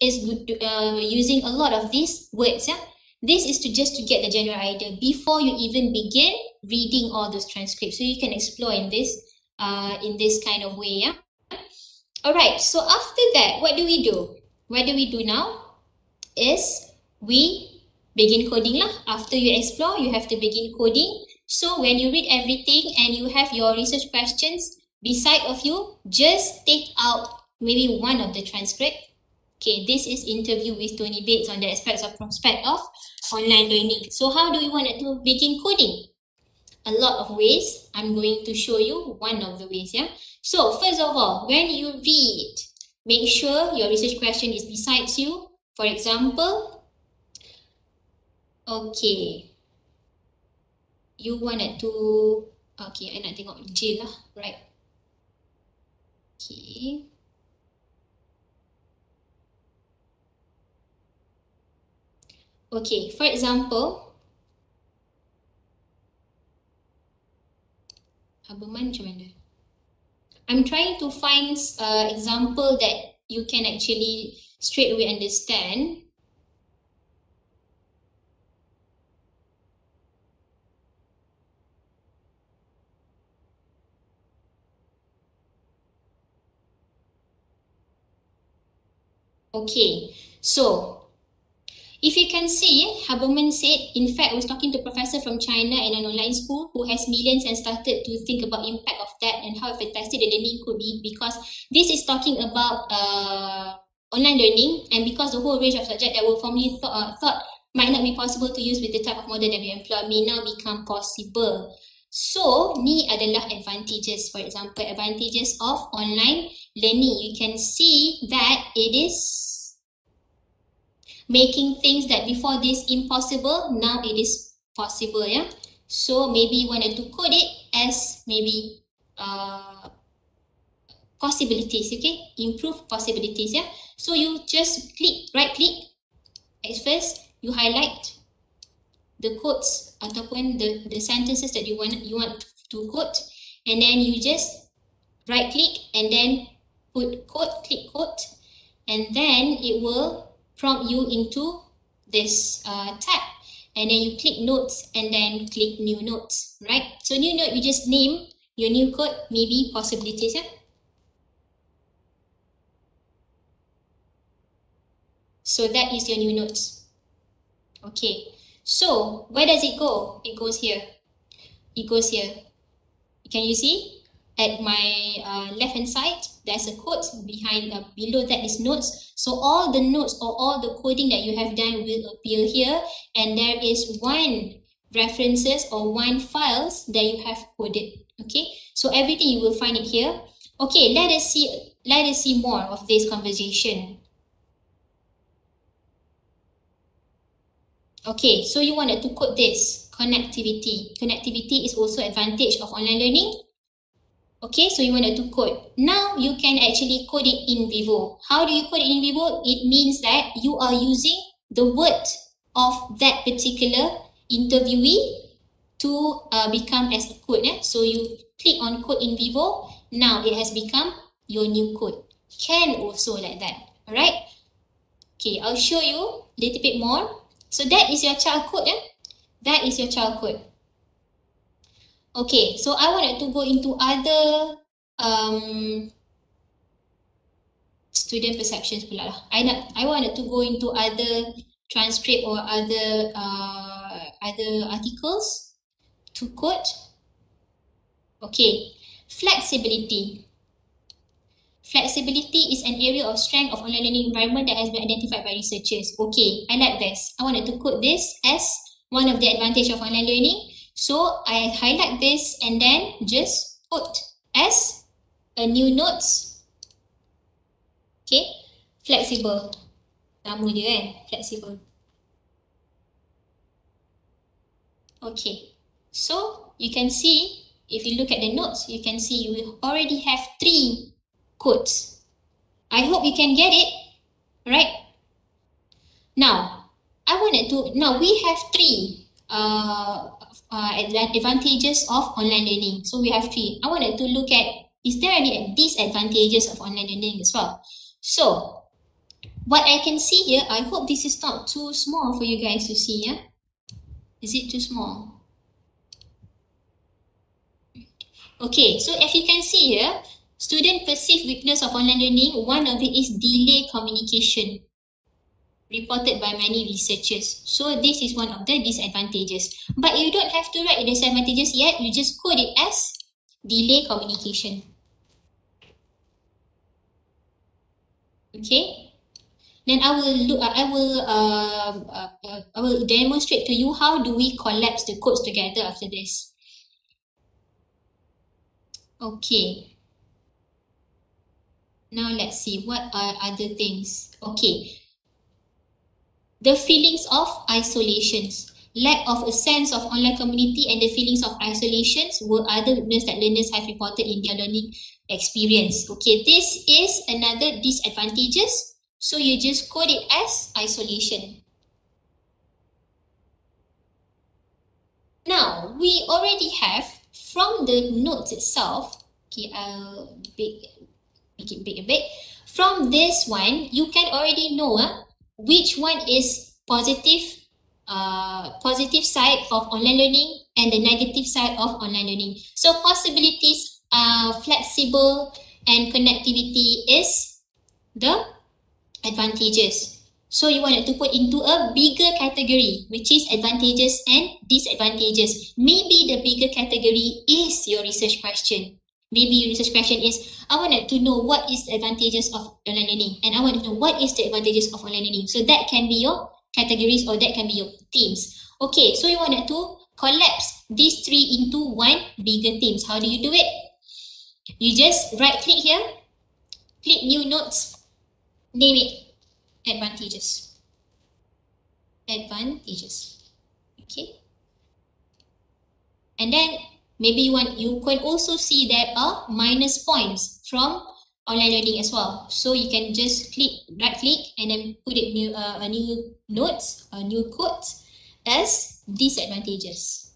is using a lot of these words. Yeah? This is just to get the general idea before you even begin reading all those transcripts. So you can explore in this kind of way. Yeah. Alright, so after that, what do we do? What do we do now? Is we begin coding lah. After you explore, you have to begin coding. So when you read everything and you have your research questions beside of you, just take out maybe one of the transcript. Okay, this is interview with Tony Bates on the aspects of prospect of online learning. So how do we want to begin coding? A lot of ways. I'm going to show you one of the ways. Yeah. So first of all, when you read, make sure your research question is beside you. For example, okay, you wanted to, okay, I nak tengok J lah, right? Okay. Okay, for example, Abaman macam mana? I'm trying to find example that you can actually straight away understand. Okay, so if you can see, Haberman said, in fact, I was talking to a professor from China in an online school who has millions and started to think about impact of that and how fantastic the learning could be, because this is talking about online learning, and because the whole range of subjects that were formerly thought might not be possible to use with the type of model that we employ may now become possible. So, ni adalah advantages. For example, advantages of online learning. You can see that it is making things that before this impossible, now it is possible. Yeah. So maybe you wanted to code it as maybe possibilities. Okay, improve possibilities. Yeah. So you just right click. At first, you highlight the quotes ataupun the sentences that you want to quote, and then you just right click and then put quote, click quote, and then it will prompt you into this tab, and then you click notes and then click new notes, right? So new note, you just name your new quote, maybe possibilities. Yeah. So that is your new notes. Okay. So where does it go? It goes here. It goes here. Can you see? At my left hand side, there's a quote behind, below that is notes. So all the notes or all the coding that you have done will appear here, and there is one references or one files that you have coded. Okay, so everything you will find it here. Okay, let us see more of this conversation. Okay, so you wanted to code this connectivity. Connectivity is also advantage of online learning. Okay, so you wanted to code. Now you can actually code it in Vivo. How do you code it in Vivo? It means that you are using the word of that particular interviewee to become as a code. So you click on code in Vivo. Now it has become your new code. Can also like that. Alright. Okay, I'll show you a little bit more. So that is your child code. That is your child code. Okay, so I wanted to go into other student perceptions pula lah. I wanted to go into other transcript or other articles to quote. Okay, flexibility. Flexibility is an area of strength of online learning environment that has been identified by researchers. Okay, I like this. I wanted to quote this as one of the advantages of online learning. So I highlight this and then just put as a new notes. Okay, flexible. Nama dia kan, flexible. Okay, so you can see, if you look at the notes, you can see you already have 3 quotes. I hope you can get it, right? Now, we have 3 advantages of online learning. So we have 3. I wanted to look at, is there any disadvantages of online learning as well? So what I can see here, I hope this is not too small for you guys to see, yeah? Is it too small? Okay, so as you can see here, student perceive weakness of online learning. One of it is delay communication, reported by many researchers. So this is one of the disadvantages. But you don't have to write the disadvantages yet, you just code it as delay communication. Okay, then I will demonstrate to you how do we collapse the codes together after this. Okay, now let's see what are other things. Okay, the feelings of isolations. Lack of a sense of online community and the feelings of isolations were other weaknesses that learners have reported in their learning experience. Okay, this is another disadvantages. So you just code it as isolation. Now, we already have from the notes itself, okay, I'll make it big a bit. From this one, you can already know which one is positive side of online learning and the negative side of online learning. So possibilities are flexible and connectivity is the advantages. So you wanted to put into a bigger category, which is advantages and disadvantages. Maybe the bigger category is your research question. Maybe your research question is, I wanted to know what is the advantages of online learning, and I want to know what is the advantages of online learning. So that can be your categories, or that can be your themes. Okay, so you wanted to collapse these three into one bigger themes. How do you do it? You just right click here, click new notes, name it advantages. Advantages. Okay. And then maybe you can also see there are minus points from online learning as well. So you can just right click and then put it a new notes, a new code as disadvantages.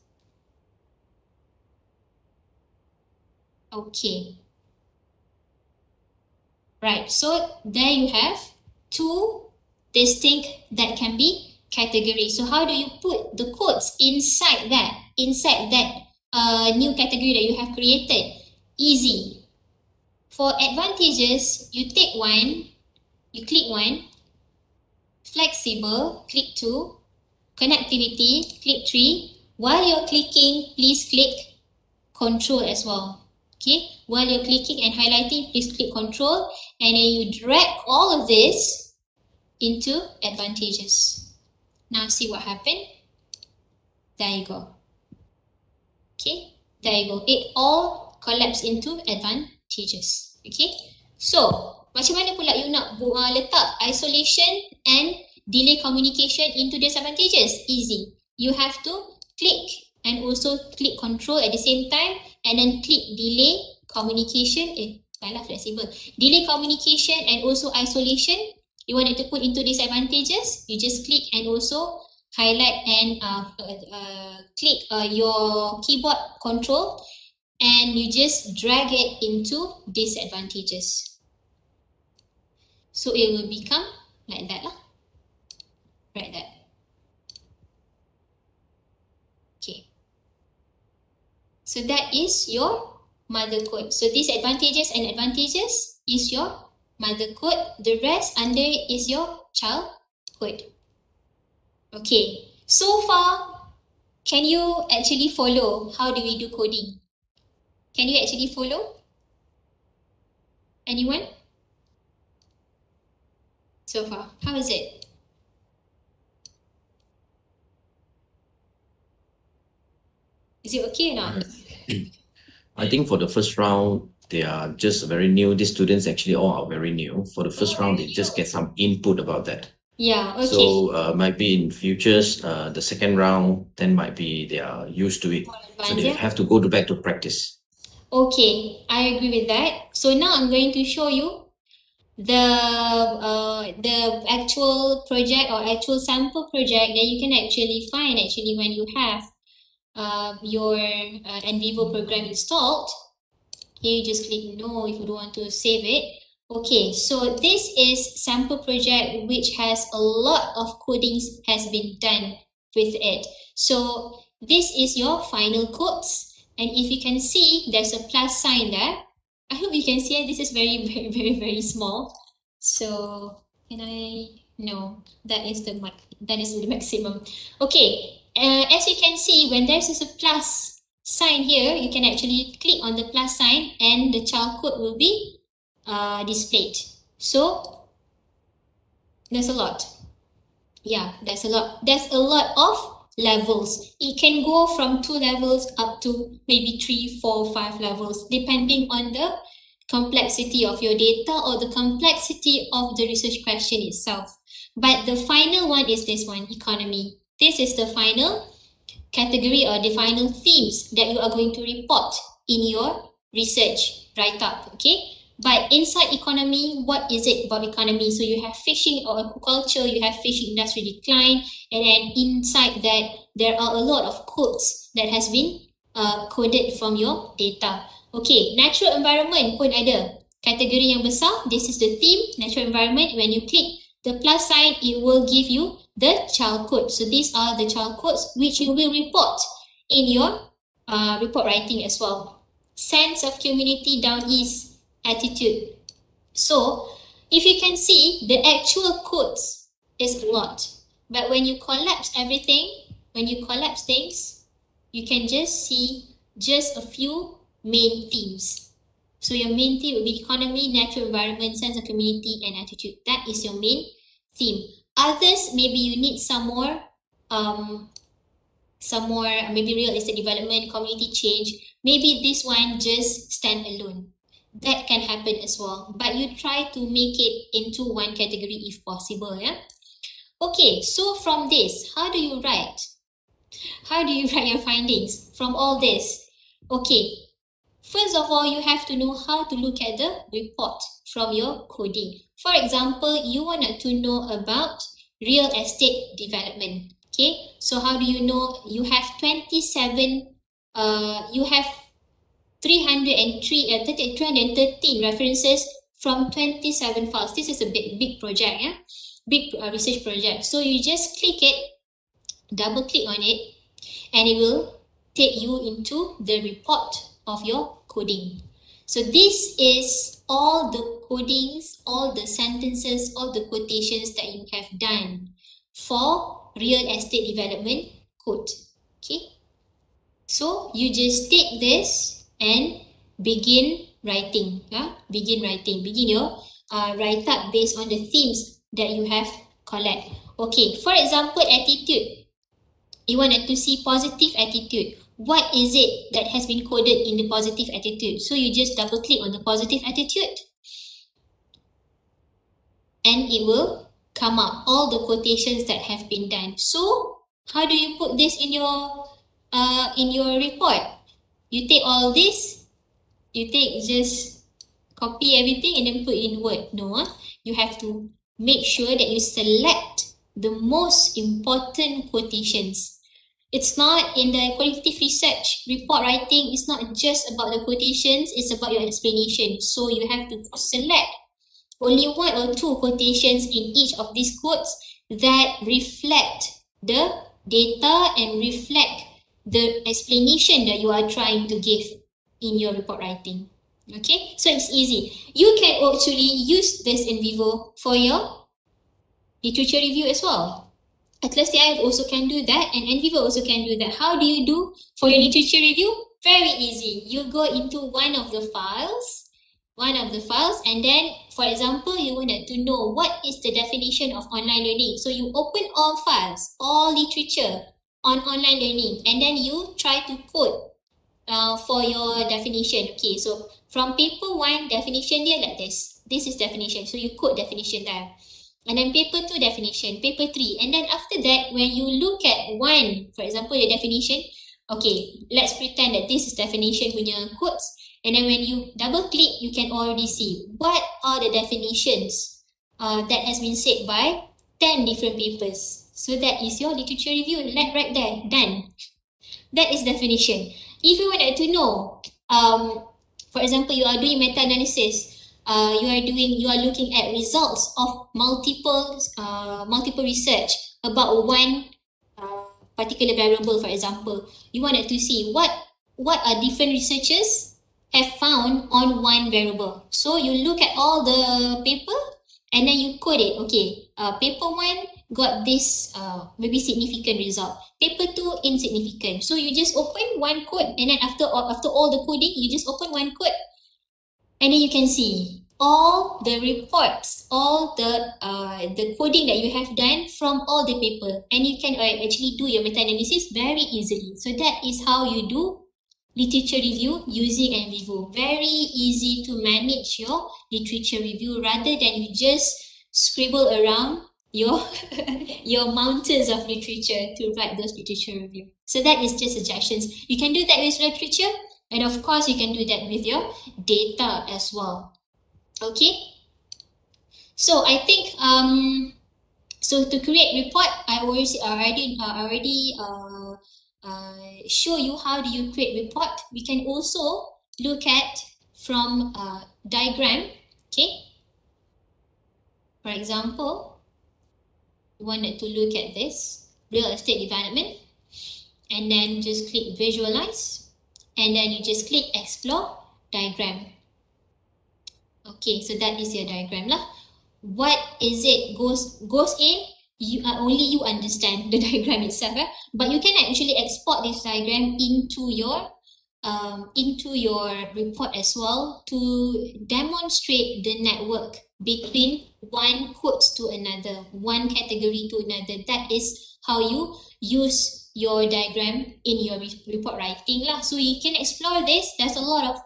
Okay. Right, so there you have two distinct that can be categories. So how do you put the codes inside that new category that you have created? Easy. For advantages, you take one, you click one, flexible, click 2, connectivity, click 3. While you're clicking, please click control as well. Okay, while you're clicking and highlighting, please click control, and then you drag all of this into advantages. Now see what happened. There you go. Okay, there you go. It all collapsed into advantages. Okay, so macam mana pula you nak letak isolation and delay communication into disadvantages? Easy. You have to click and also click control at the same time, and then click delay communication. Flexible. Delay communication and also isolation. You want it to put into disadvantages. You just click and also highlight and click your keyboard control, and you just drag it into disadvantages. So it will become like that lah. Like that. Okay. So that is your mother code. So disadvantages and advantages is your mother code. The rest under it is your child code. Okay. So far, can you actually follow how do we do coding? Can you actually follow? Anyone? So far, how is it? Is it okay or not? I think for the first round, they are just very new. These students actually all are very new. For the first round, they just get some input about that. Yeah, okay. So might be in futures, the second round, then might be they are used to it. So they have to go back to practice. Okay, I agree with that. So now I'm going to show you the actual project or actual sample project that you can actually find when you have your Nvivo program installed. Here you just click no if you don't want to save it. Okay, so this is sample project which has a lot of codings has been done with it. So this is your final codes, and if you can see, there's a plus sign there. I hope you can see it. This is very small. So can I? No, that is the maximum. Okay, as you can see, when there's a plus sign here, you can actually click on the plus sign, and the child code will be displayed. So there's a lot. Yeah, there's a lot. There's a lot of levels. It can go from 2 levels up to maybe 3, 4, 5 levels, depending on the complexity of your data or the complexity of the research question itself. But the final one is this one, economy. This is the final category or the final themes that you are going to report in your research write-up, okay? But inside economy, what is it about economy? So you have fishing or aquaculture, you have fishing industry decline, and then inside that, there are a lot of codes that has been coded from your data. Okay, natural environment pun ada. Kategori yang besar, this is the theme, natural environment. When you click the plus sign, it will give you the child code. So these are the child codes which you will report in your report writing as well. Sense of community down east, attitude. So if you can see, the actual codes is a lot, but when you collapse everything, when you collapse things, you can just see just a few main themes. So your main theme will be economy, natural environment, sense of community, and attitude. That is your main theme. Others, maybe you need some more, maybe real estate development, community change. Maybe this one just stand alone. That can happen as well, but you try to make it into one category if possible. Yeah. Okay, so from this, how do you write? How do you write your findings from all this? Okay, first of all, you have to know how to look at the report from your coding. For example, you wanted to know about real estate development. Okay, so how do you know? You have 27, you have 313 references from 27 files. This is a big project, yeah, big research project. So you just click it, double click on it, and it will take you into the report of your coding. So this is all the codings, all the sentences, all the quotations that you have done for real estate development code. Okay, so you just take this and begin writing. Begin your write-up based on the themes that you have collect. Okay, for example, attitude. You wanted to see positive attitude. What is it that has been coded in the positive attitude? So you just double click on the positive attitude, and it will come up all the quotations that have been done. So how do you put this in your report? You take all this, just copy everything and then put in Word. No, you have to make sure that you select the most important quotations. It's not in the qualitative research report writing, it's not just about the quotations, it's about your explanation. So you have to select only 1 or 2 quotations in each of these quotes that reflect the data and reflect the explanation that you are trying to give in your report writing. Okay, so it's easy. You can actually use this Nvivo for your literature review as well. Accountancy also can do that, and Nvivo also can do that. How do you do for your literature review? Very easy. You go into one of the files, and then, for example, you wanted to know what is the definition of online learning. So you open all files, all literature on online learning, and then you try to code for your definition. Okay, so from paper 1, definition dia like this. This is definition. So you code definition there. And then paper 2 definition, paper 3. And then after that, when you look at one, for example, the definition, okay, let's pretend that this is definition punya codes. And then when you double click, you can already see what are the definitions that has been said by 10 different papers. So that is your literature review, right there, done. That is definition. If you wanted to know, for example, you are doing meta-analysis, you are looking at results of multiple research about one particular variable. For example, you wanted to see what are different researchers have found on one variable. So you look at all the paper and then you code it. Okay, paper 1 got this maybe significant result. Paper 2 insignificant. So you just open one code, and then after all the coding, you just open one code, and then you can see all the reports, all the coding that you have done from all the paper, and you can actually do your meta-analysis very easily. So that is how you do literature review using Nvivo. Very easy to manage your literature review rather than you just scribble around your your mountains of literature to write those literature review. So that is just suggestions. You can do that with literature, and of course you can do that with your data as well. Okay, so I think so to create report, I already show you how do you create report. We can also look at from diagram. Okay, for example, we wanted to look at this real estate development, and then just click visualize, and then you just click explore diagram. Okay, so that is your diagram lah. What is it goes in? Only you understand the diagram itself, but you can actually export this diagram into your report as well to demonstrate the network between one quote to another, one category to another. That is how you use your diagram in your report writing lah. So you can explore this. There's a lot of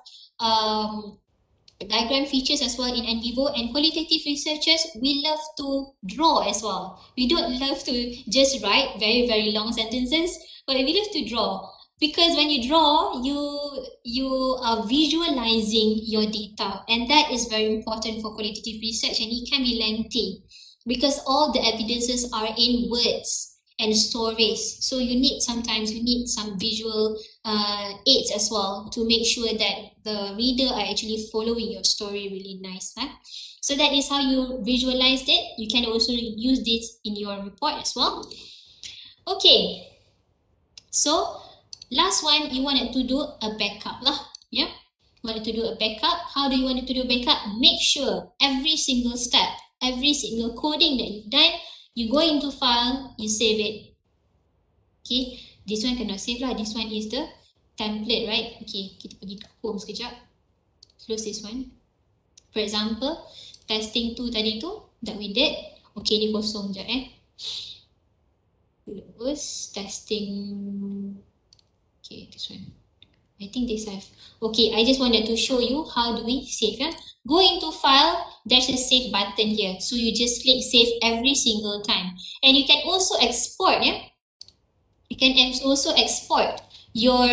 diagram features as well in Nvivo, and qualitative researchers, we love to draw as well. We don't love to just write very, very long sentences, but we love to draw. Because when you draw, you are visualizing your data, and that is very important for qualitative research, and it can be lengthy because all the evidences are in words and stories. So sometimes you need some visual aids as well to make sure that the reader are actually following your story really nice. So that is how you visualized it. You can also use this in your report as well. Okay, so last one, you wanted to do a backup lah. Yeah, wanted to do a backup. How do you want to do a backup? Make sure every single step, every single coding that you've done, you go into file, you save it. Okay, this one cannot save lah. This one is the template, right? Okay, kita pergi ke home sekejap. Close this one. For example, testing 2 tadi tu that we did. Okay, ni kosong sekejap Terus testing. Okay, this one. I think this have. Okay, I just wanted to show you how do we save. Go into file, there's a save button here. So you just click save every single time. And you can also export, You can also export your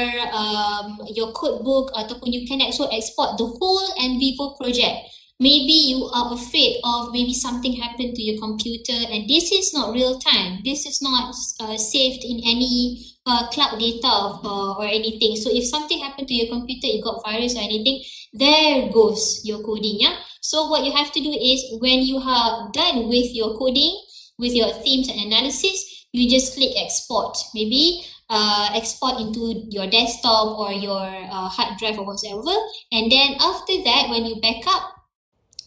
code book, ataupun you can also export the whole Nvivo project. Maybe you are afraid of maybe something happened to your computer, and this is not real time. This is not saved in any cloud data or anything. So if something happened to your computer, you got virus or anything, there goes your coding. So what you have to do is when you are done with your coding, with your themes and analysis, you just click export. Maybe export into your desktop or your hard drive or whatever. And then after that, when you back up,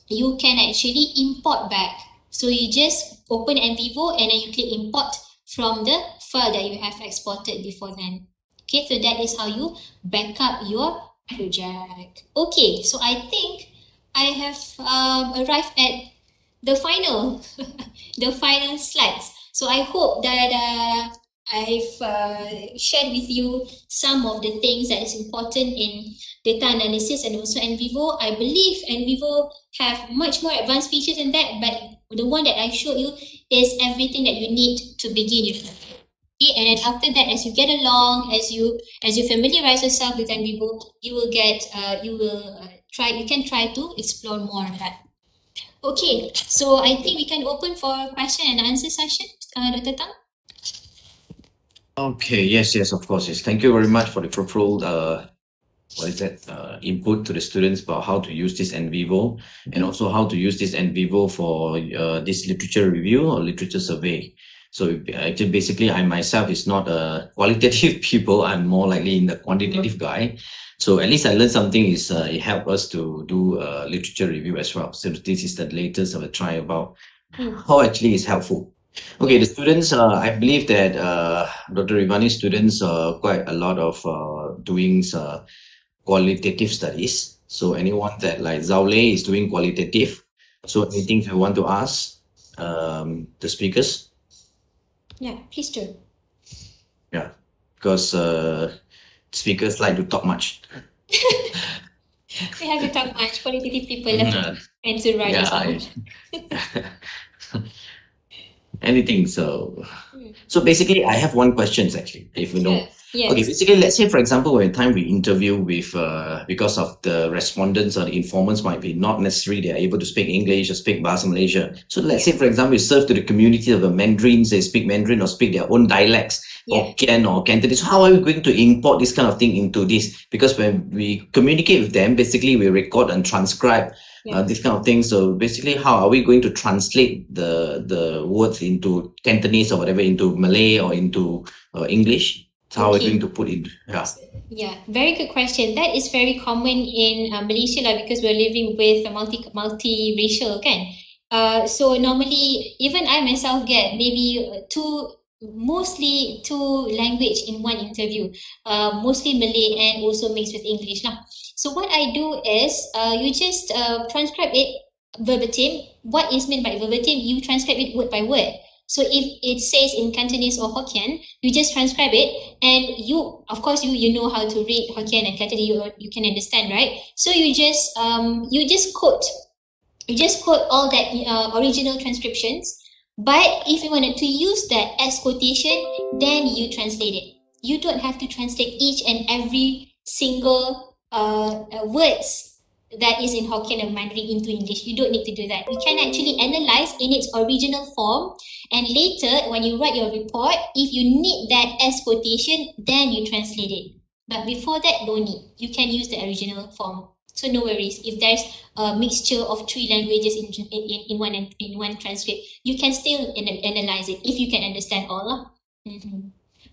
you can actually import back. So you just open Nvivo and then you click import from the file that you have exported before then. Okay, so that is how you back up your project. Okay, so I think I have arrived at the final the final slides. So I hope that I've shared with you some of the things that is important in data analysis and also Nvivo. I believe Nvivo have much more advanced features than that, but the one that I showed you is everything that you need to begin with. Okay, and then after that, as you get along, as you familiarize yourself with Nvivo, you will you can try to explore more on that. Okay, so I think we can open for question and answer session, Dr. Tang. Okay, yes, of course. Yes. Thank you very much for the fruitful input to the students about how to use this Nvivo, and also how to use this Nvivo for this literature review or literature survey. So actually, basically, I myself is not a qualitative people. I'm more likely in the quantitative guy. So at least I learned something. It helped us to do a literature review as well. So this is the latest of a try about how actually is helpful. Okay, the students, I believe that Dr. Ivani's students quite a lot of doing qualitative studies. So anyone that like Zaule is doing qualitative. So anything you want to ask the speakers? Yeah, please do. Yeah, because speakers like to talk much. We have to talk much. Qualitative people love to and to write as well. Anything. So basically, I have one question actually, if you know. Yes. Okay, basically, let's say, for example, when time we interview with, because of the respondents or the informants might be not necessarily they are able to speak English or speak Bahasa Malaysia. So let's say, for example, we serve to the community of the Mandarins, they speak Mandarin or speak their own dialects, Hokkien or Cantonese. How are we going to import this kind of thing into this? Because when we communicate with them, basically we record and transcribe this kind of thing. So basically, how are we going to translate the words into Cantonese or whatever into Malay or into English? How are we going to put it? Yeah, very good question. That is very common in Malaysia because we're living with a multi-racial, kan? So normally, even I myself get maybe mostly two language in one interview, mostly Malay and also mixed with English lah. So what I do is you just transcribe it verbatim. What is meant by verbatim? You transcribe it word by word. So if it says in Cantonese or Hokkien, you just transcribe it, and of course you know how to read Hokkien and Cantonese. You can understand, right? So you just quote all that original transcriptions. But if you wanted to use that as quotation, then you translate it. You don't have to translate each and every single words that is in Hokkien and Mandarin into English. You don't need to do that. You can actually analyze in its original form, and later when you write your report, if you need that as quotation, then you translate it. But before that, no need. You can use the original form. So no worries. If there's a mixture of three languages in one transcript, you can still analyze it if you can understand all.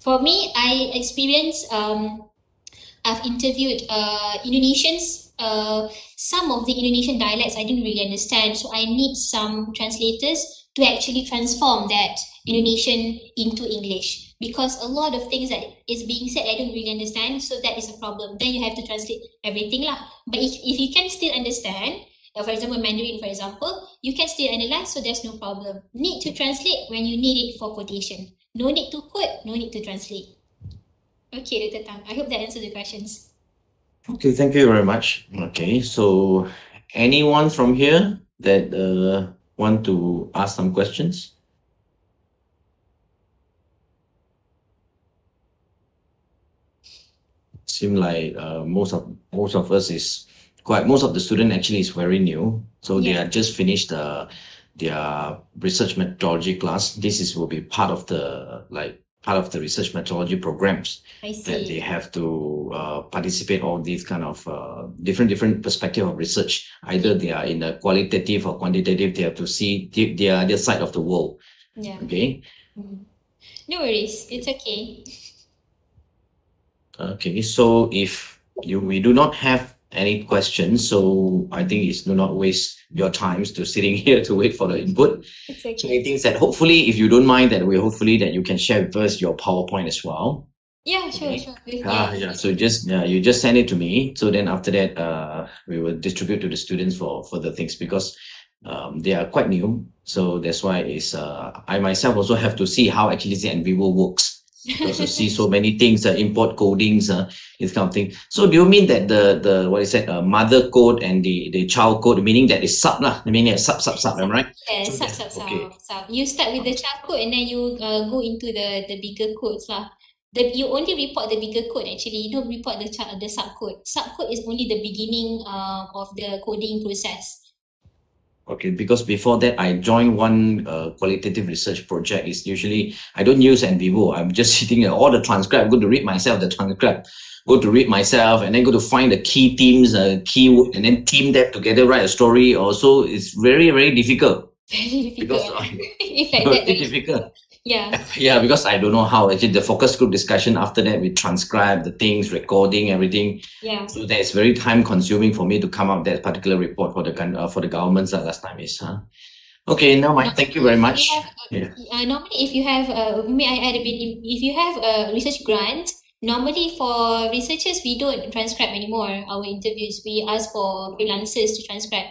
For me, I experienced I've interviewed Indonesians. Some of the Indonesian dialects I didn't really understand, so I need some translators to actually transform that Indonesian into English, because a lot of things that is being said I don't really understand, so that is a problem. Then you have to translate everything lah. But if you can still understand, for example Mandarin, for example, you can still analyze, so there's no problem. Need to translate when you need it for quotation. No need to quote, no need to translate. Okay, Dr. Tang, I hope that answers the questions. Okay, thank you very much. Okay, so anyone from here that want to ask some questions? Seem like most of us is most of the student actually is very new, so they are just finished their research methodology class. This will be part of the research methodology programs that they have to participate all these kind of different perspective of research. Either they are in a qualitative or quantitative, they have to see their side of the world. Okay. No worries, it's okay. Okay, so if we do not have any questions, so I think it's do not waste your times to sitting here to wait for the input. It's okay. So I think that hopefully, if you don't mind, that you can share with us your PowerPoint as well. Yeah, sure. Yeah. So you just send it to me. So then after that, we will distribute to the students for the things, because they are quite new. So that's why I myself also have to see how actually the Nvivo works. Because you see so many things, import codings, this kind of thing. So do you mean that the what is that, mother code and the child code, meaning that it's sub lah? I mean sub, am I right? Yeah, sub. You start with the child code and then you go into the bigger codes lah. You only report the bigger code actually. You don't report the sub code. Sub code is only the beginning of the coding process. Okay, because before that, I joined one qualitative research project. It's usually, I don't use Nvivo. I'm just sitting at all the transcript. I'm going to read myself the transcript, go to read myself, and then go to find the key themes, keyword, and then team that together, write a story. Also, it's very, very difficult. Very Because difficult. If like that, very right? difficult. Yeah. Yeah, because I don't know how. Actually, the focus group discussion after that, we transcribe the things, recording everything. Yeah. So that is very time consuming for me to come up that particular report for the governments last time is. Okay, now thank you very much. Normally, if you have, may I add a bit? If you have a research grant, normally for researchers, we don't transcribe anymore our interviews. We ask for freelancers to transcribe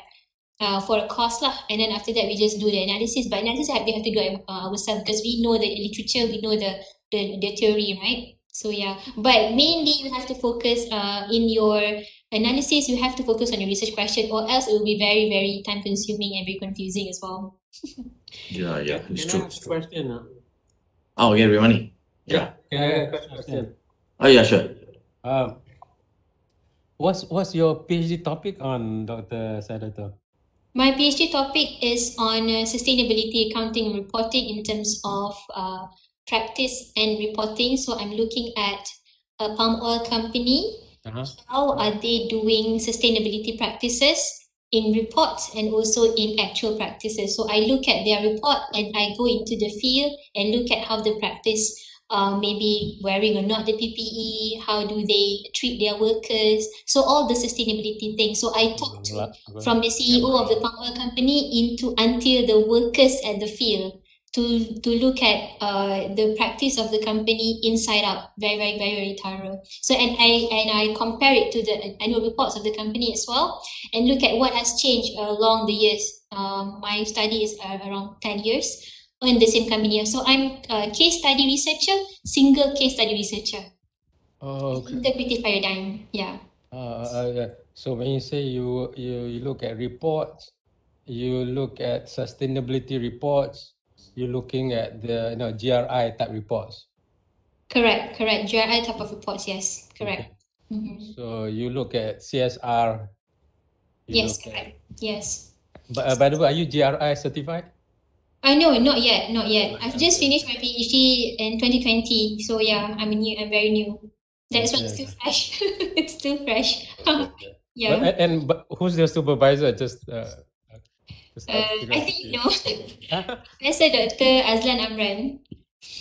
for a course lah, and then after that we just do the analysis. But analysis we have to do it ourselves because we know the literature, we know the theory, right? So yeah, but mainly you have to focus in your analysis. You have to focus on your research question, or else it will be very, very time consuming and very confusing as well. Yeah, it's Can true. I ask a question? Oh, yeah, Rimani. Yeah, can I ask a question? Oh, yeah, sure. What's your PhD topic on, Dr. Saidatul? My PhD topic is on sustainability accounting and reporting in terms of practice and reporting. So I'm looking at a palm oil company. How are they doing sustainability practices in reports and also in actual practices? So I look at their report and I go into the field and look at how the practice maybe wearing or not the PPE, how do they treat their workers, so all the sustainability things. So I talk from the CEO of the palm oil company until the workers at the field to look at the practice of the company inside out, very, very, very, very thorough. So and I compare it to the annual reports of the company as well, and look at what has changed along the years. My study is around 10 years in the same company. So I'm a case study researcher, single case study researcher. Integrative paradigm, yeah. So when you say you look at reports, you look at sustainability reports, you're looking at the GRI type reports. Correct. GRI type of reports, yes, correct. Okay. So you look at CSR. Yes, correct. Yes. But by the way, are you GRI certified? No, not yet. I've just finished my PhD in 2020. So yeah, I'm very new. That's why it's still fresh. It's still fresh. Yeah. But who's the supervisor? I think you know. Professor Dr. Azlan Amran.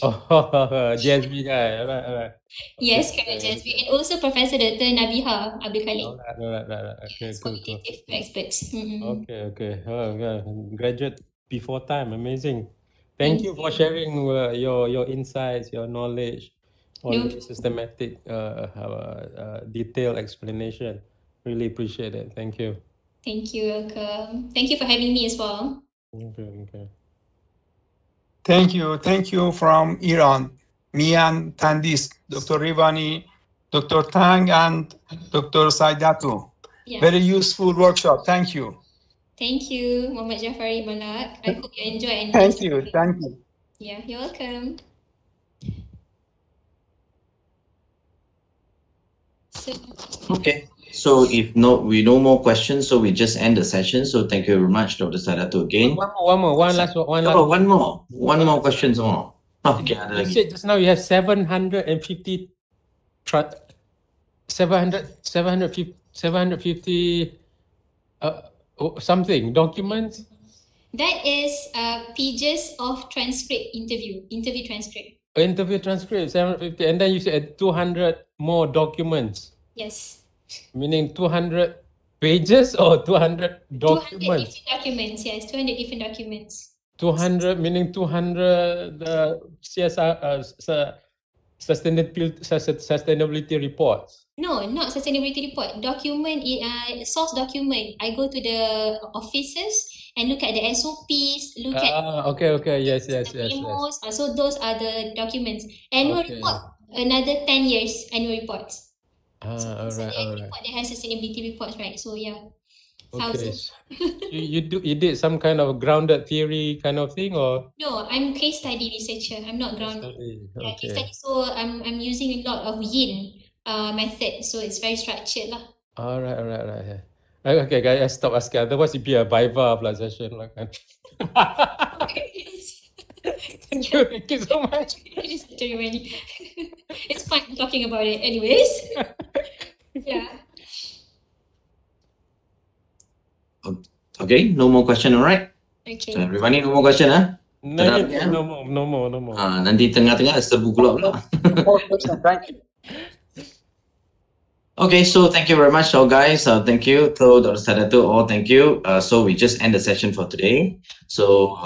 JSB guy. Alright. Yes, correct, JSB. And also Professor Dr. Nabiha Abdul Khalid. Right. Okay, cool. Experts. Okay. Graduate before time. Amazing. Thank you for sharing your insights, your knowledge, all the systematic, detailed explanation. Really appreciate it. Thank you. Thank you, welcome. Thank you for having me as well. Okay. Thank you from Iran. Me and Tandis, Dr. Rivani, Dr. Tang, and Dr. Saidatul. Yeah. Very useful workshop. Thank you. Thank you, Muhammad Jafari Malak. I hope you enjoy and Thank you. Yeah, you're welcome. Okay. So if we no more questions, so we just end the session. So thank you very much, Dr. Saidatul again. One last. One more question more. Okay. You said just now you have 750 something documents. That is pages of transcript interview transcript. Interview transcript 750, and then you said 200 more documents. Yes. Meaning 200 pages or 200 documents? 200 different documents, yes, 200 different documents. 200 meaning 200 CSR sustainability reports. No, not sustainability report. Document, source document. I go to the offices and look at the SOPs, look at okay, yes. memos. So those are the documents. Annual report, another 10 years annual reports. All right. Report that has sustainability reports, right? So yeah. Okay. you did some kind of grounded theory kind of thing, or? No, I'm case study researcher. I'm not grounded. Okay. Case study. So I'm using a lot of yin method. So it's very structured lah. All right. Okay, guys, I stop asking. Otherwise, it'd be a Viva plus session. Like, thank you so much. It's fine talking about it, anyways. Yeah. Okay, no more question, alright? Okay. So everybody, no more question, huh? No more. Nanti tengah-tengah serbu pula. More question. Thank you. Okay, so thank you very much, all guys. Thank you to Dr. Saidatul. All thank you. So we just end the session for today. So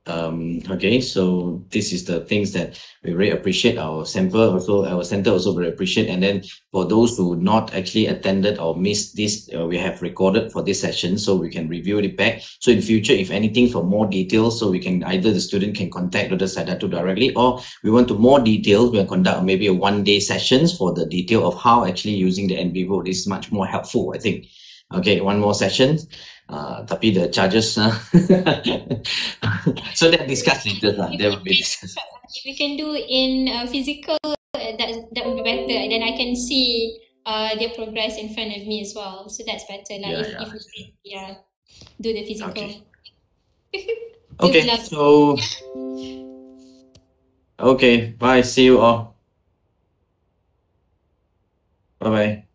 okay, so this is the things that we really appreciate. Our center also very appreciate. And then for those who not actually attended or missed this, we have recorded for this session, so we can review it back. So in future, if anything for more details, so we can either the student can contact Dr. Saidatul directly, or we want to more details, we'll conduct maybe a one-day sessions for the detail of how actually using the Nvivo is much more helpful, I think. Okay, one more session. Tapi the charges so that discuss later lah. That will be discussed. If we can do in physical, that would be better. And then I can see their progress in front of me as well. So that's better. Like if we do the physical. Okay. So okay, bye. See you all. Bye bye.